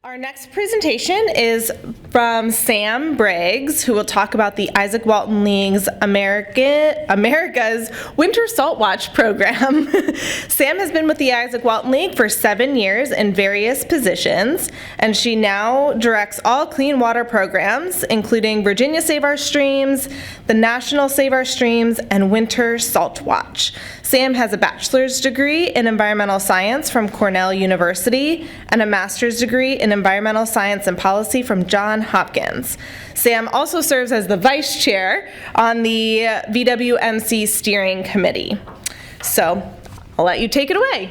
Our next presentation is from Sam Briggs, who will talk about the Izaak Walton League's America's Winter Salt Watch program. Sam has been with the Izaak Walton League for 7 years in various positions, and she now directs all clean water programs, including Virginia Save Our Streams, the National Save Our Streams, and Winter Salt Watch. Sam has a bachelor's degree in environmental science from Cornell University and a master's degree in environmental science and policy from Johns Hopkins. Sam also serves as the vice chair on the VWMC steering committee. So I'll let you take it away.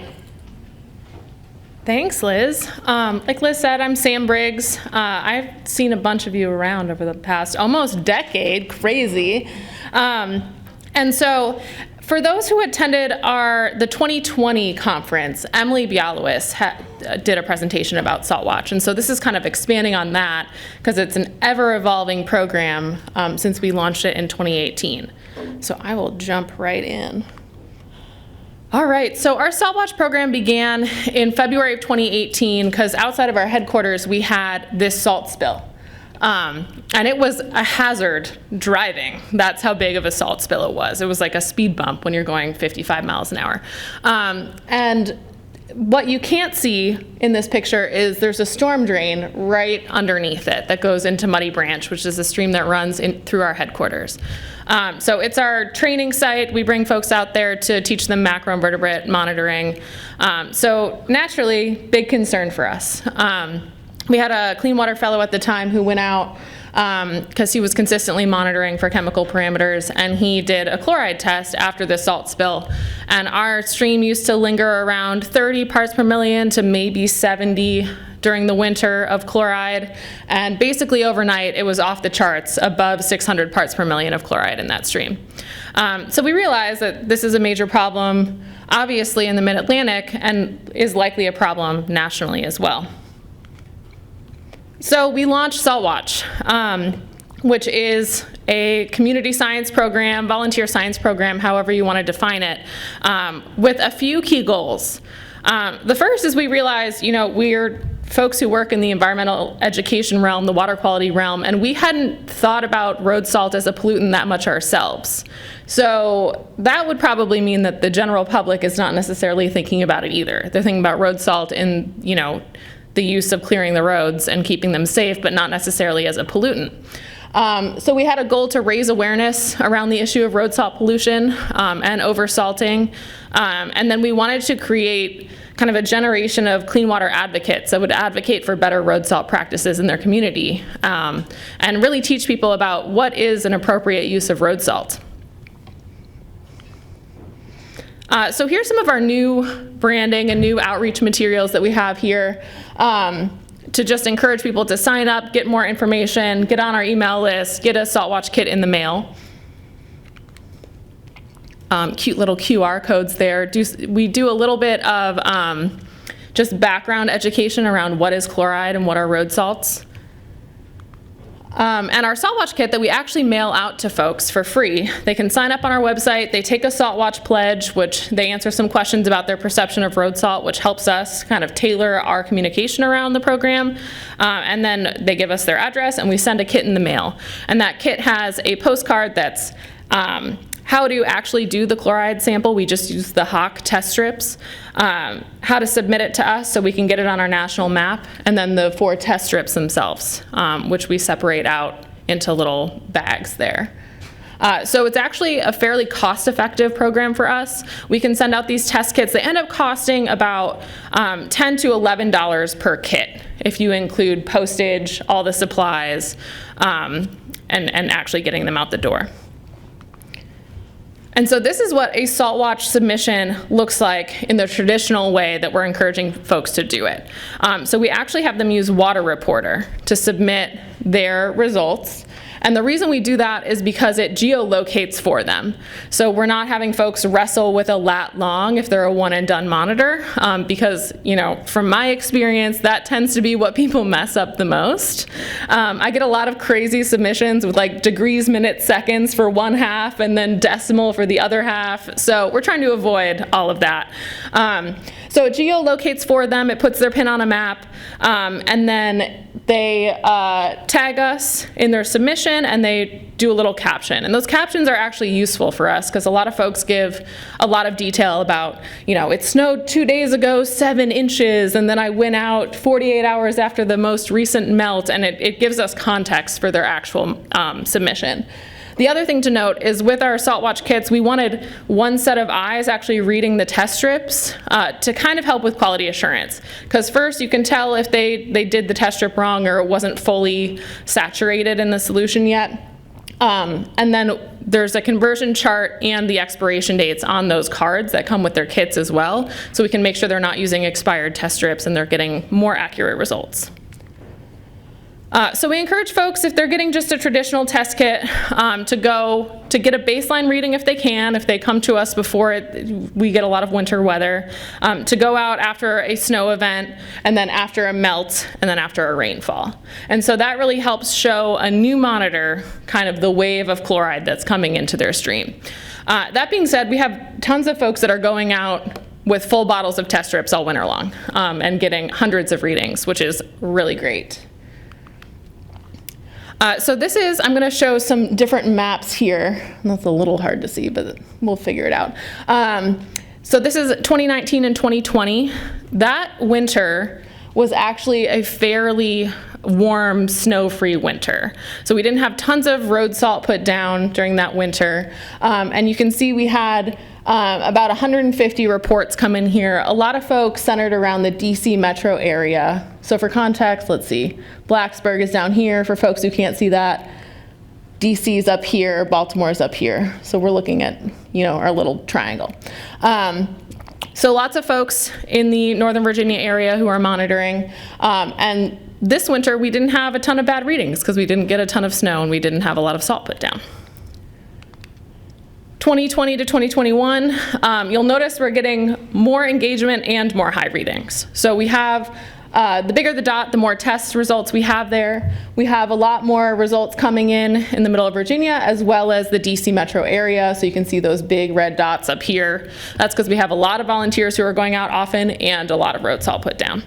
Thanks, Liz. Like Liz said, I'm Sam Briggs. I've seen a bunch of you around over the past almost decade, crazy. And so for those who attended the 2020 conference, Emily Bialowis did a presentation about Salt Watch. And so this is kind of expanding on that because it's an ever-evolving program since we launched it in 2018. So I will jump right in. All right, so our Salt Watch program began in February of 2018 because outside of our headquarters, we had this salt spill. And it was a hazard driving. That's how big of a salt spill it was. It was like a speed bump when you're going 55 miles an hour. And what you can't see in this picture is there's a storm drain right underneath it that goes into Muddy Branch, which is a stream that runs through our headquarters. So it's our training site. We bring folks out there to teach them macroinvertebrate monitoring. So naturally, big concern for us. We had a clean water fellow at the time who went out because he was consistently monitoring for chemical parameters, and he did a chloride test after the salt spill. And our stream used to linger around 30 parts per million to maybe 70 during the winter of chloride. And basically overnight, it was off the charts, above 600 parts per million of chloride in that stream. So we realized that this is a major problem, obviously in the Mid-Atlantic, and is likely a problem nationally as well. So we launched Salt Watch, which is a community science program, volunteer science program, however you want to define it, with a few key goals. The first is we realized, we're folks who work in the environmental education realm, the water quality realm, and we hadn't thought about road salt as a pollutant that much ourselves. So that would probably mean that the general public is not necessarily thinking about it either. They're thinking about road salt in, the use of clearing the roads and keeping them safe, but not necessarily as a pollutant. So we had a goal to raise awareness around the issue of road salt pollution and oversalting. And then we wanted to create kind of a generation of clean water advocates that would advocate for better road salt practices in their community and really teach people about what is an appropriate use of road salt. So here's some of our new branding and new outreach materials that we have here to just encourage people to sign up, get more information, get on our email list, get a Salt Watch kit in the mail. Cute little QR codes there. We do a little bit of just background education around what is chloride and what are road salts. And our Salt Watch kit that we actually mail out to folks for free. They can sign up on our website, they take a Salt Watch pledge, which they answer some questions about their perception of road salt, which helps us kind of tailor our communication around the program. And then they give us their address and we send a kit in the mail. And that kit has a postcard that's how to actually do the chloride sample. We just use the Hawk test strips. How to submit it to us so we can get it on our national map, and then the 4 test strips themselves, which we separate out into little bags there. So it's actually a fairly cost-effective program for us. We can send out these test kits. They end up costing about $10 to $11 per kit if you include postage, all the supplies, and actually getting them out the door. And so this is what a Salt Watch submission looks like in the traditional way that we're encouraging folks to do it. So we actually have them use Water Reporter to submit their results. And the reason we do that is because it geolocates for them. So we're not having folks wrestle with a lat long if they're a one and done monitor, because, from my experience, that tends to be what people mess up the most. I get a lot of crazy submissions with like degrees, minutes, seconds for one half and then decimal for the other half. So we're trying to avoid all of that. So it geolocates for them, it puts their pin on a map, and then they tag us in their submission and they do a little caption. And those captions are actually useful for us because a lot of folks give a lot of detail about, it snowed 2 days ago, 7 inches, and then I went out 48 hours after the most recent melt, and it gives us context for their actual submission. The other thing to note is with our SaltWatch kits, we wanted one set of eyes actually reading the test strips to kind of help with quality assurance. Because first, you can tell if they did the test strip wrong or it wasn't fully saturated in the solution yet. And then there's a conversion chart and the expiration dates on those cards that come with their kits as well. So we can make sure they're not using expired test strips and they're getting more accurate results. So we encourage folks, if they're getting just a traditional test kit, to get a baseline reading if they can, if they come to us before we get a lot of winter weather, to go out after a snow event, and then after a melt, and then after a rainfall. And so that really helps show a new monitor kind of the wave of chloride that's coming into their stream. That being said, we have tons of folks that are going out with full bottles of test strips all winter long and getting hundreds of readings, which is really great. So I'm going to show some different maps here. That's a little hard to see, but we'll figure it out. So this is 2019 and 2020. That winter was actually a fairly warm, snow-free winter. So we didn't have tons of road salt put down during that winter. And you can see we had about 150 reports come in here. A lot of folks centered around the DC metro area. So for context, let's see. Blacksburg is down here for folks who can't see that. DC's up here, Baltimore's up here. So we're looking at, our little triangle. So lots of folks in the Northern Virginia area who are monitoring. And this winter, we didn't have a ton of bad readings because we didn't get a ton of snow and we didn't have a lot of salt put down. 2020 to 2021, you'll notice we're getting more engagement and more high readings. So we have, the bigger the dot, the more test results we have there. We have a lot more results coming in the middle of Virginia as well as the DC metro area. So you can see those big red dots up here. That's because we have a lot of volunteers who are going out often and a lot of road salt put down.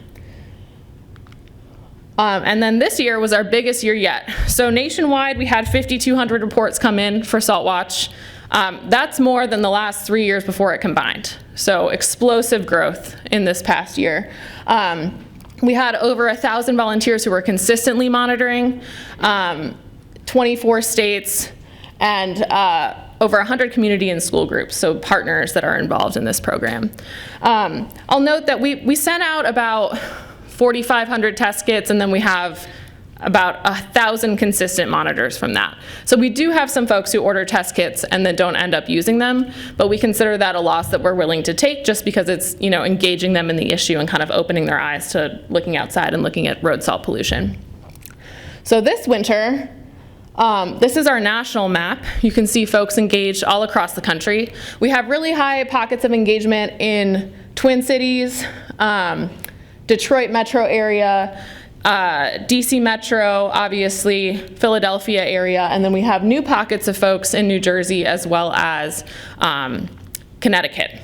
And then this year was our biggest year yet. So nationwide, we had 5,200 reports come in for SaltWatch. That's more than the last 3 years before it combined. So explosive growth in this past year. We had over 1,000 volunteers who were consistently monitoring, 24 states, and over 100 community and school groups, so partners that are involved in this program. I'll note that we sent out about 4,500 test kits, and then we have about 1,000 consistent monitors from that. So we do have some folks who order test kits and then don't end up using them, but we consider that a loss that we're willing to take just because it's, engaging them in the issue and kind of opening their eyes to looking outside and looking at road salt pollution. So this winter, this is our national map. You can see folks engaged all across the country. We have really high pockets of engagement in Twin Cities, Detroit metro area, DC metro, obviously, Philadelphia area, and then we have new pockets of folks in New Jersey as well as Connecticut.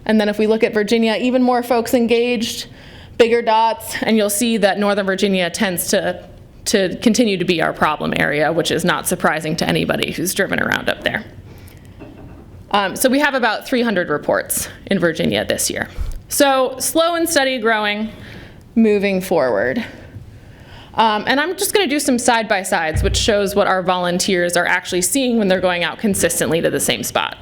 And then if we look at Virginia, even more folks engaged, bigger dots, and you'll see that Northern Virginia tends to continue to be our problem area, which is not surprising to anybody who's driven around up there. So we have about 300 reports in Virginia this year. So slow and steady growing, moving forward. And I'm just going to do some side-by-sides, which shows what our volunteers are actually seeing when they're going out consistently to the same spot.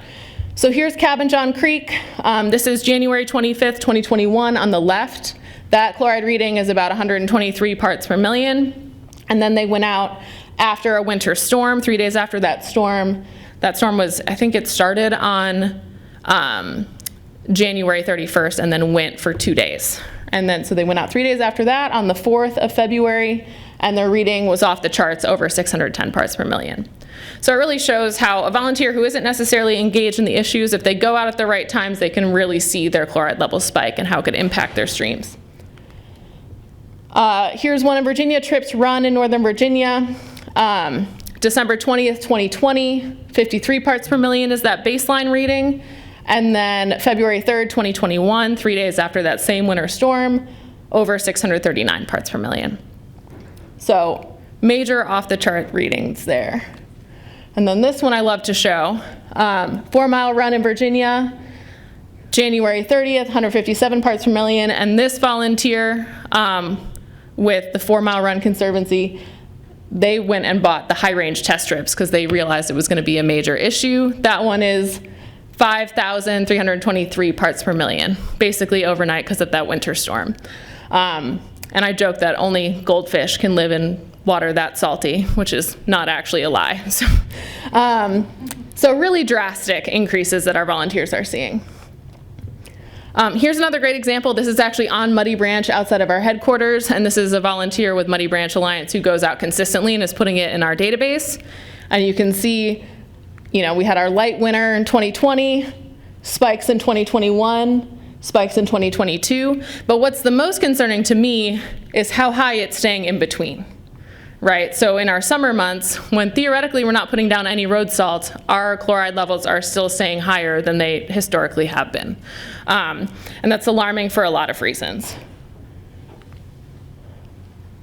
So here's Cabin John Creek. This is January 25th, 2021 on the left. That chloride reading is about 123 parts per million. And then they went out after a winter storm, 3 days after that storm. That storm was, I think it started on January 31st and then went for 2 days. And then, so they went out 3 days after that on the 4th of February, and their reading was off the charts, over 610 parts per million. So it really shows how a volunteer who isn't necessarily engaged in the issues, if they go out at the right times, they can really see their chloride levels spike and how it could impact their streams. Here's one in Virginia, Trips Run in Northern Virginia. December 20th, 2020, 53 parts per million is that baseline reading. And then February 3rd, 2021, 3 days after that same winter storm, over 639 parts per million. So major off the chart readings there. And then this one I love to show, 4 Mile Run in Virginia, January 30th, 157 parts per million. And this volunteer with the 4 Mile Run Conservancy, they went and bought the high range test strips because they realized it was going to be a major issue. That one is 5,323 parts per million, basically overnight because of that winter storm. And I joke that only goldfish can live in water that salty, which is not actually a lie. So really drastic increases that our volunteers are seeing. Here's another great example. This is actually on Muddy Branch outside of our headquarters, and this is a volunteer with Muddy Branch Alliance who goes out consistently and is putting it in our database. And you can see, we had our light winter in 2020, spikes in 2021, spikes in 2022. But what's the most concerning to me is how high it's staying in between, right? So in our summer months, when theoretically we're not putting down any road salt, our chloride levels are still staying higher than they historically have been. And that's alarming for a lot of reasons.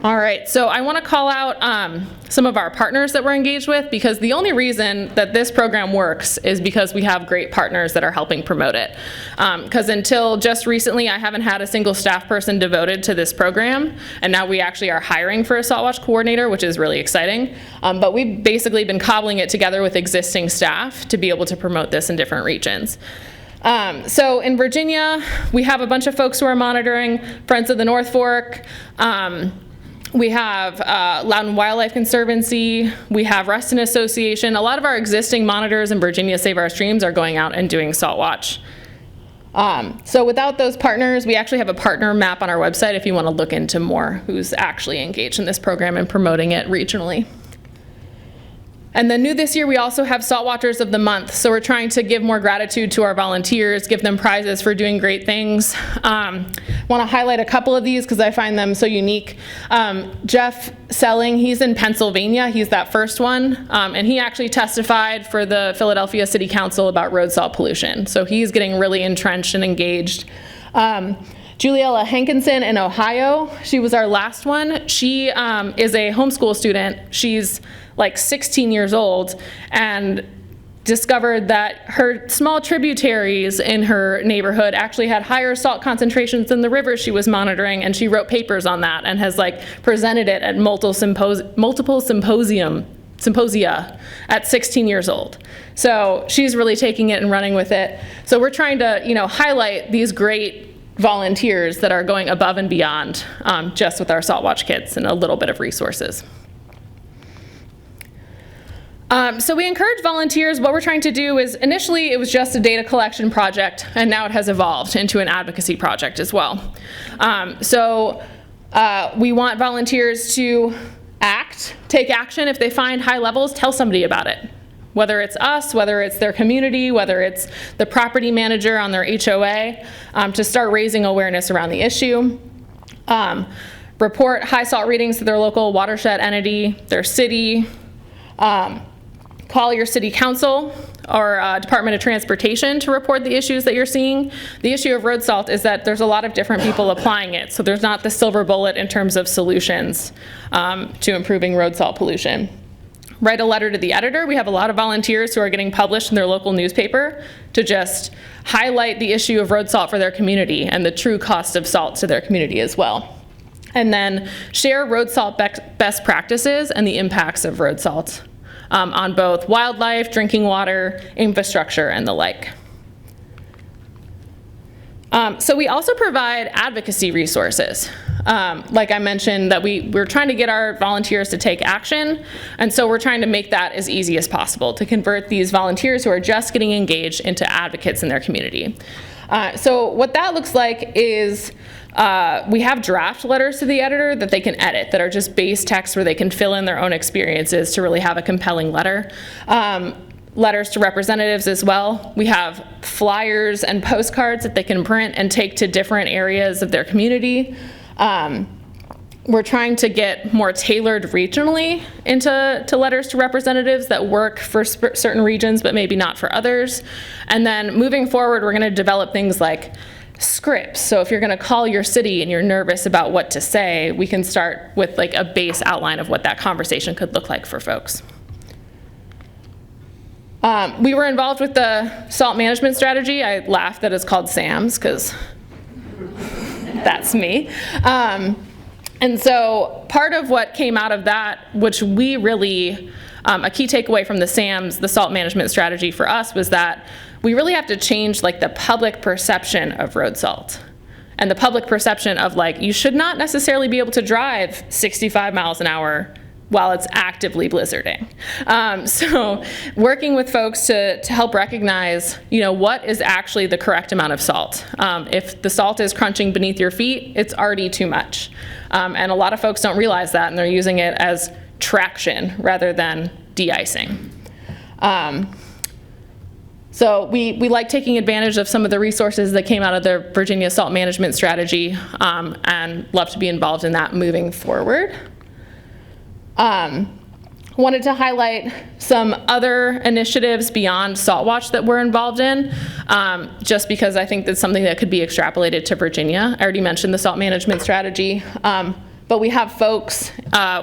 All right, so I want to call out some of our partners that we're engaged with, because the only reason that this program works is because we have great partners that are helping promote it. Because until just recently, I haven't had a single staff person devoted to this program, and now we actually are hiring for a salt watch coordinator, which is really exciting. But we've basically been cobbling it together with existing staff to be able to promote this in different regions. So in Virginia, we have a bunch of folks who are monitoring, Friends of the North Fork. We have Loudoun Wildlife Conservancy, we have Ruston Association. A lot of our existing monitors in Virginia Save Our Streams are going out and doing salt watch. So without those partners, we actually have a partner map on our website if you want to look into more who's actually engaged in this program and promoting it regionally. And then new this year, we also have Salt Watchers of the Month. So we're trying to give more gratitude to our volunteers, give them prizes for doing great things. Want to highlight a couple of these because I find them so unique. Jeff Selling, he's in Pennsylvania. He's that first one. And he actually testified for the Philadelphia City Council about road salt pollution. So he's getting really entrenched and engaged. Juliella Hankinson in Ohio, she was our last one. She is a homeschool student. She's like 16 years old and discovered that her small tributaries in her neighborhood actually had higher salt concentrations than the rivers she was monitoring, and she wrote papers on that and has presented it at multiple symposia at 16 years old. So she's really taking it and running with it. So we're trying to highlight these great volunteers that are going above and beyond just with our Salt Watch kits and a little bit of resources. So we encourage volunteers. What we're trying to do is, initially it was just a data collection project, and now it has evolved into an advocacy project as well. We want volunteers to take action. If they find high levels, tell somebody about it. Whether it's us, whether it's their community, whether it's the property manager on their HOA, to start raising awareness around the issue. Report high salt readings to their local watershed entity, their city. Call your city council or Department of Transportation to report the issues that you're seeing. The issue of road salt is that there's a lot of different people applying it, so there's not the silver bullet in terms of solutions to improving road salt pollution. Write a letter to the editor. We have a lot of volunteers who are getting published in their local newspaper to just highlight the issue of road salt for their community and the true cost of salt to their community as well. And then share road salt best practices and the impacts of road salt on both wildlife, drinking water, infrastructure, and the like. So we also provide advocacy resources. Like I mentioned, that we're trying to get our volunteers to take action, and so we're trying to make that as easy as possible to convert these volunteers who are just getting engaged into advocates in their community. So what that looks like is we have draft letters to the editor that they can edit that are just base text where they can fill in their own experiences to really have a compelling letter. Letters to representatives as well. We have flyers and postcards that they can print and take to different areas of their community. We're trying to get more tailored regionally into letters to representatives that work for certain regions but maybe not for others. And then moving forward, we're going to develop things like scripts. So if you're going to call your city and you're nervous about what to say, we can start with like a base outline of what that conversation could look like for folks. We were involved with the salt management strategy. I laugh that it's called SAMS because that's me. And so part of what came out of that, which we really, a key takeaway from the SAMS, the salt management strategy for us, was that we really have to change like the public perception of road salt. And the public perception of like, you should not necessarily be able to drive 65 miles an hour while it's actively blizzarding. So working with folks to help recognize, what is actually the correct amount of salt. If the salt is crunching beneath your feet, it's already too much. And a lot of folks don't realize that, and they're using it as traction rather than de-icing. So we like taking advantage of some of the resources that came out of the Virginia Salt Management Strategy, and love to be involved in that moving forward. Wanted to highlight some other initiatives beyond Salt Watch that we're involved in, just because I think that's something that could be extrapolated to Virginia. I already mentioned the salt management strategy, but we have folks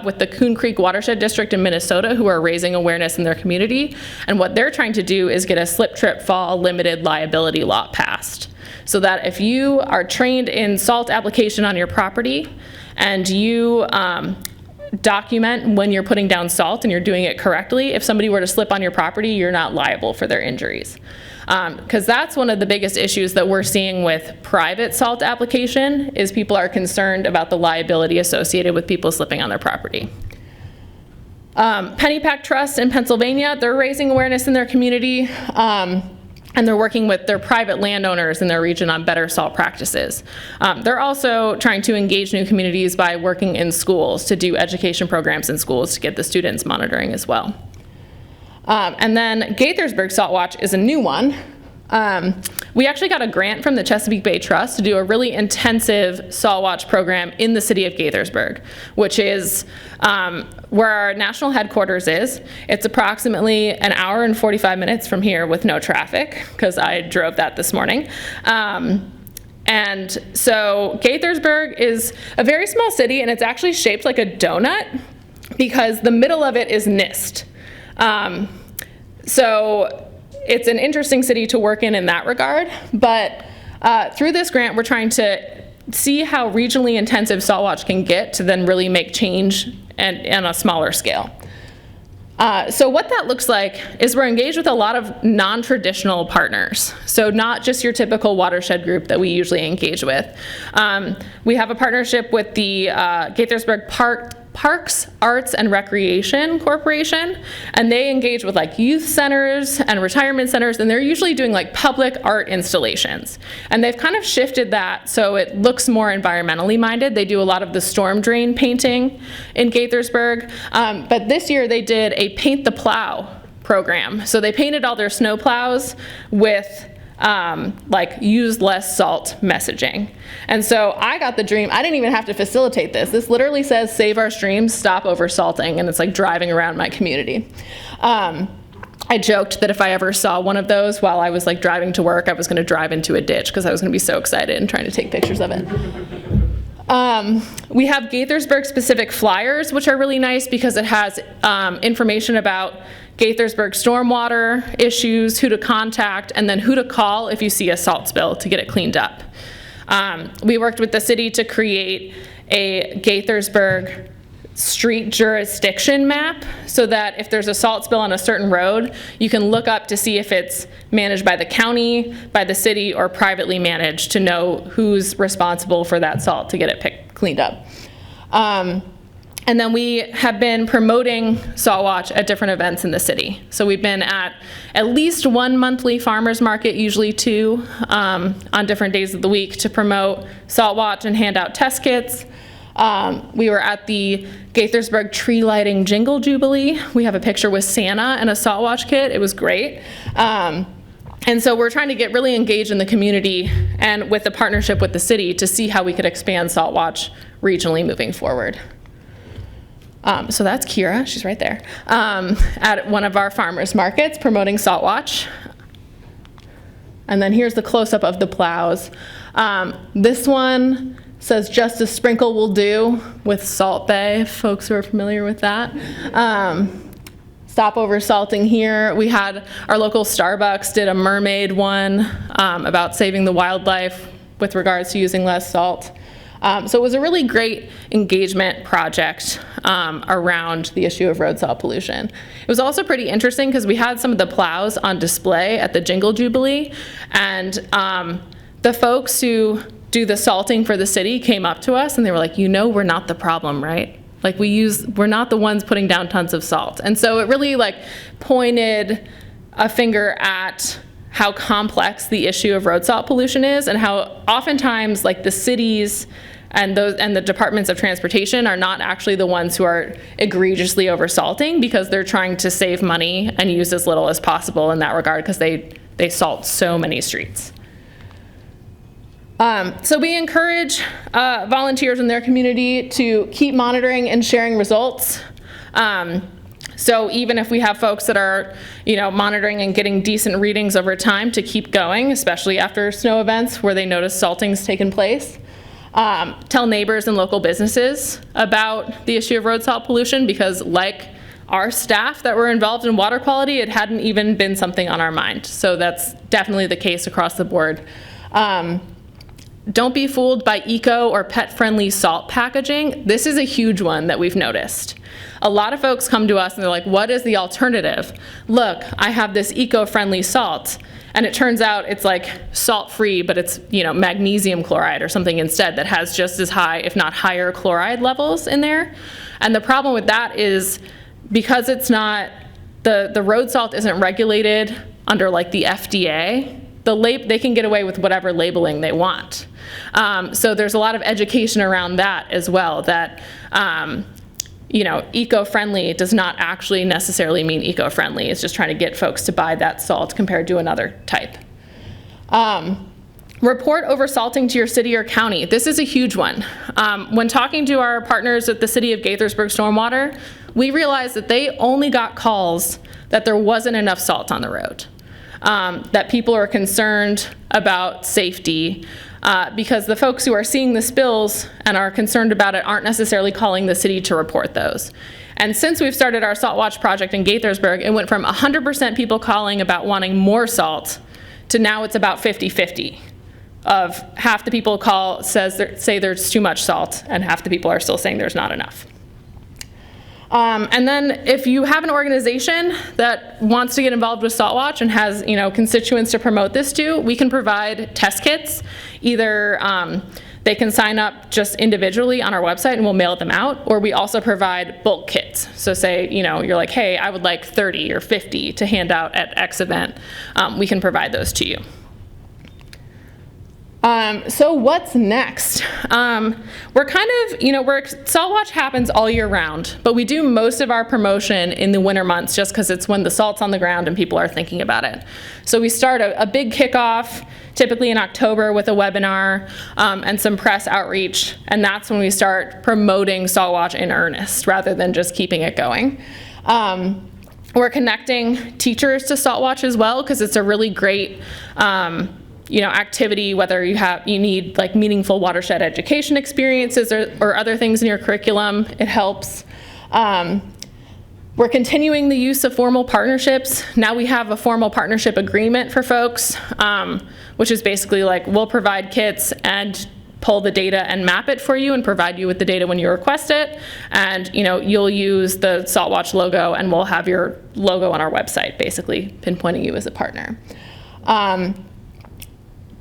with the Coon Creek Watershed District in Minnesota who are raising awareness in their community, and what they're trying to do is get a slip, trip, fall limited liability law passed, so that if you are trained in salt application on your property and you document when you're putting down salt and you're doing it correctly, if somebody were to slip on your property, you're not liable for their injuries. Because that's one of the biggest issues that we're seeing with private salt application, is people are concerned about the liability associated with people slipping on their property. Pennypack Trust in Pennsylvania, they're raising awareness in their community, and they're working with their private landowners in their region on better salt practices. They're also trying to engage new communities by working in schools to do education programs in schools to get the students monitoring as well. And then Gaithersburg Salt Watch is a new one. We actually got a grant from the Chesapeake Bay Trust to do a really intensive salt watch program in the city of Gaithersburg, which is where our national headquarters is. It's approximately an hour and 45 minutes from here with no traffic, because I drove that this morning. And so Gaithersburg is a very small city, and it's actually shaped like a donut because the middle of it is NIST. So it's an interesting city to work in that regard, but through this grant, we're trying to see how regionally intensive salt watch can get to then really make change and on a smaller scale. So what that looks like is we're engaged with a lot of non-traditional partners. So not just your typical watershed group that we usually engage with. We have a partnership with the Gaithersburg Parks, Arts, and Recreation Corporation, and they engage with like youth centers and retirement centers, and they're usually doing like public art installations. And they've kind of shifted that so it looks more environmentally minded. They do a lot of the storm drain painting in Gaithersburg, but this year they did a Paint the Plow program. So they painted all their snow plows with like use less salt messaging. And so I got the dream. I didn't even have to facilitate this. This literally says save our streams, stop over salting, and it's like driving around my community. I joked that if I ever saw one of those while I was like driving to work, I was going to drive into a ditch because I was going to be so excited and trying to take pictures of it. We have Gaithersburg specific flyers, which are really nice because it has information about Gaithersburg stormwater issues, who to contact, and then who to call if you see a salt spill to get it cleaned up. We worked with the city to create a Gaithersburg street jurisdiction map so that if there's a salt spill on a certain road, you can look up to see if it's managed by the county, by the city, or privately managed to know who's responsible for that salt to get it cleaned up. And then we have been promoting Salt Watch at different events in the city. So we've been at least one monthly farmers market, usually two, on different days of the week to promote Salt Watch and hand out test kits. We were at the Gaithersburg Tree Lighting Jingle Jubilee. We have a picture with Santa and a Salt Watch kit. It was great. And so we're trying to get really engaged in the community and with the partnership with the city to see how we could expand Salt Watch regionally moving forward. So that's Kira, she's right there, at one of our farmers markets promoting Salt Watch. And then here's the close-up of the plows. This one says just a sprinkle will do with Salt Bay, folks who are familiar with that. Stopover salting here. We had our local Starbucks did a mermaid one about saving the wildlife with regards to using less salt. So it was a really great engagement project around the issue of road salt pollution. It was also pretty interesting because we had some of the plows on display at the Jingle Jubilee, and the folks who do the salting for the city came up to us and they were like, we're not the problem, right? Like we're not the ones putting down tons of salt. And so it really pointed a finger at how complex the issue of road salt pollution is, and how oftentimes the cities and the departments of transportation are not actually the ones who are egregiously oversalting, because they're trying to save money and use as little as possible in that regard, because they salt so many streets. So we encourage volunteers in their community to keep monitoring and sharing results. So even if we have folks that are, monitoring and getting decent readings over time, to keep going, especially after snow events where they notice salting's taken place. Tell neighbors and local businesses about the issue of road salt pollution, because like our staff that were involved in water quality, it hadn't even been something on our mind. So that's definitely the case across the board. Don't be fooled by eco or pet-friendly salt packaging. This is a huge one that we've noticed. A lot of folks come to us and they're like, what is the alternative? Look, I have this eco-friendly salt, and it turns out it's salt-free, but it's magnesium chloride or something instead that has just as high, if not higher, chloride levels in there. And the problem with that is because it's not, the road salt isn't regulated under the FDA, they can get away with whatever labeling they want. So there's a lot of education around that as well, that eco-friendly does not actually necessarily mean eco-friendly. It's just trying to get folks to buy that salt compared to another type. Report oversalting to your city or county. This is a huge one. When talking to our partners at the City of Gaithersburg Stormwater, we realized that they only got calls that there wasn't enough salt on the road. That people are concerned about safety, because the folks who are seeing the spills and are concerned about it aren't necessarily calling the city to report those. And since we've started our Salt Watch project in Gaithersburg, it went from 100% people calling about wanting more salt to now it's about 50-50. Of half the people say there's too much salt, and half the people are still saying there's not enough. And then if you have an organization that wants to get involved with Salt Watch and has constituents to promote this to, we can provide test kits. Either they can sign up just individually on our website and we'll mail them out, or we also provide bulk kits. So say you're like, hey, I would like 30 or 50 to hand out at X event. We can provide those to you. So what's next? Salt Watch happens all year round, but we do most of our promotion in the winter months just because it's when the salt's on the ground and people are thinking about it. So we start a big kickoff, typically in October, with a webinar and some press outreach, and that's when we start promoting Salt Watch in earnest rather than just keeping it going. We're connecting teachers to Salt Watch as well, because it's a really great activity, whether you need meaningful watershed education experiences or other things in your curriculum. It helps. We're continuing the use of formal partnerships. Now we have a formal partnership agreement for folks, which is basically we'll provide kits and pull the data and map it for you and provide you with the data when you request it. And you'll use the Salt Watch logo, and we'll have your logo on our website, basically pinpointing you as a partner.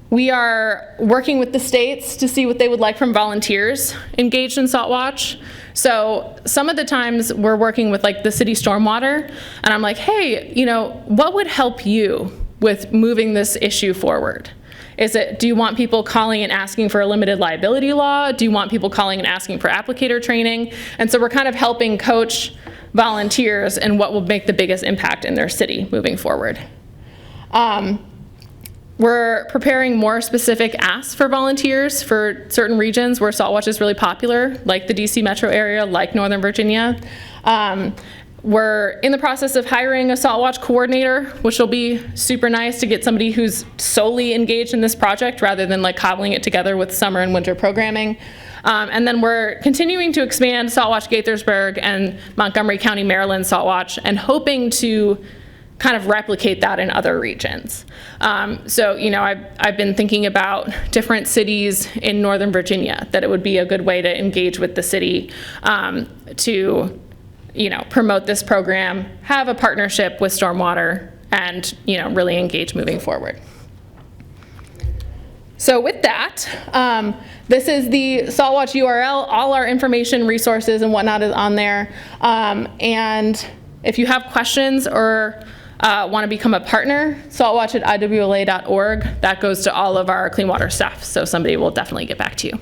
We are working with the states to see what they would like from volunteers engaged in Salt Watch. So some of the times we're working with like the city stormwater, and I'm like, hey, what would help you with moving this issue forward? Do you want people calling and asking for a limited liability law? Do you want people calling and asking for applicator training? And so we're kind of helping coach volunteers in what will make the biggest impact in their city moving forward. We're preparing more specific asks for volunteers for certain regions where Salt Watch is really popular, like the DC metro area, like Northern Virginia. We're in the process of hiring a Salt Watch coordinator, which will be super nice to get somebody who's solely engaged in this project rather than like cobbling it together with summer and winter programming. And then we're continuing to expand Salt Watch Gaithersburg and Montgomery County, Maryland Salt Watch, and hoping to kind of replicate that in other regions. So, I've been thinking about different cities in Northern Virginia that it would be a good way to engage with the city to, promote this program, have a partnership with Stormwater, and, really engage moving forward. So with that, this is the Salt Watch URL. All our information, resources, and whatnot is on there. And if you have questions or want to become a partner, saltwatch@iwla.org. That goes to all of our clean water staff, so somebody will definitely get back to you.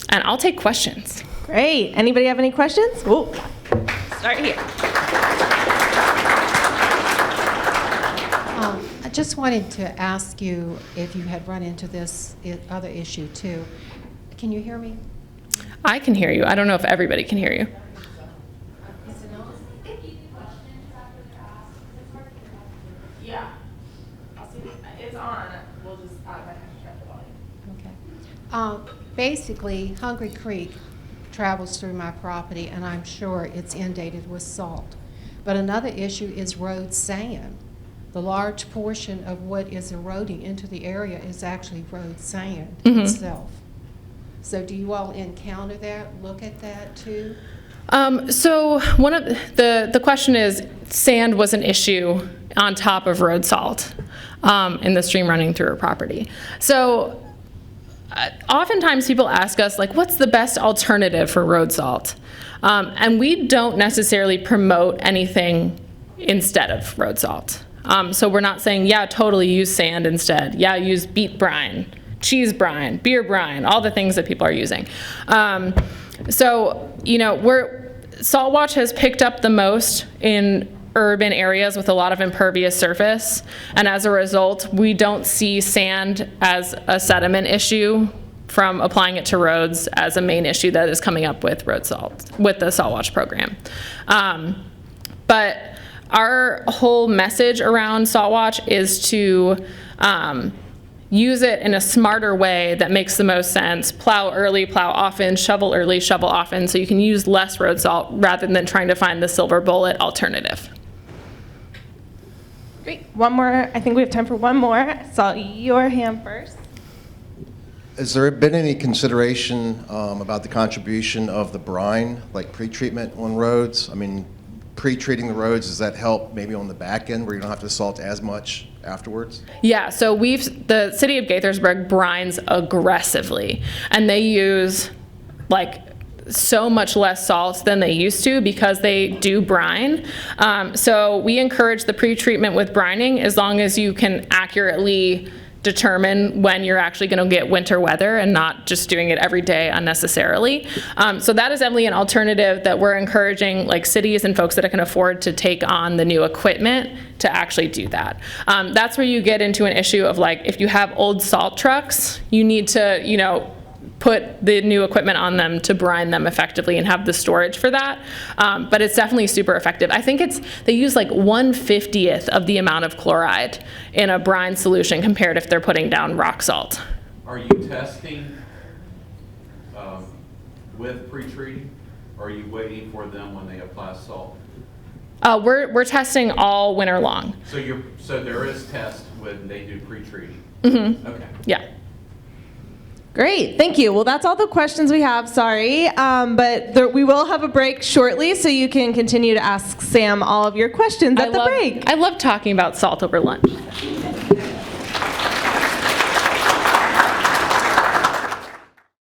And I'll take questions. Great. Anybody have any questions? Oh, start here. I just wanted to ask you if you had run into this other issue too. Can you hear me? I can hear you. I don't know if everybody can hear you. Yeah. I'll see. It's on. We'll just automatically check the volume. Okay. Basically, Hungry Creek travels through my property, and I'm sure it's inundated with salt. But another issue is road sand. The large portion of what is eroding into the area is actually road sand itself. So do you all encounter that, look at that too? So one of the question is, sand was an issue on top of road salt in the stream running through our property. So oftentimes people ask us, like, what's the best alternative for road salt? And we don't necessarily promote anything instead of road salt. So we're not saying, yeah, totally use sand instead. Yeah, use beet brine, cheese brine, beer brine, all the things that people are using. So, Salt Watch has picked up the most in urban areas with a lot of impervious surface, and as a result, we don't see sand as a sediment issue from applying it to roads as a main issue that is coming up with road salt, with the Salt Watch program. But our whole message around Salt Watch is to use it in a smarter way that makes the most sense. Plow early, plow often, shovel early, shovel often, so you can use less road salt rather than trying to find the silver bullet alternative. Great. One more. I think we have time for one more. I saw your hand first. Has there been any consideration about the contribution of the brine, like pre-treatment on roads? I mean, pre-treating the roads, does that help maybe on the back end where you don't have to salt as much afterwards? Yeah, so the city of Gaithersburg brines aggressively, and they use like so much less salt than they used to because they do brine. So we encourage the pre-treatment with brining as long as you can accurately determine when you're actually going to get winter weather and not just doing it every day unnecessarily. So that is definitely an alternative that we're encouraging, like cities and folks that can afford to take on the new equipment to actually do that. That's where you get into an issue of, like, if you have old salt trucks, you need to, put the new equipment on them to brine them effectively and have the storage for that. But it's definitely super effective. I think they use like 1/50th of the amount of chloride in a brine solution compared if they're putting down rock salt. Are you testing with pre-treating, or are you waiting for them when they apply salt? We're testing all winter long. So there is test when they do pre-treating? Mm-hmm. Okay. Yeah. Great, thank you. Well, that's all the questions we have, sorry. But we will have a break shortly, so you can continue to ask Sam all of your questions at the break. I love talking about salt over lunch.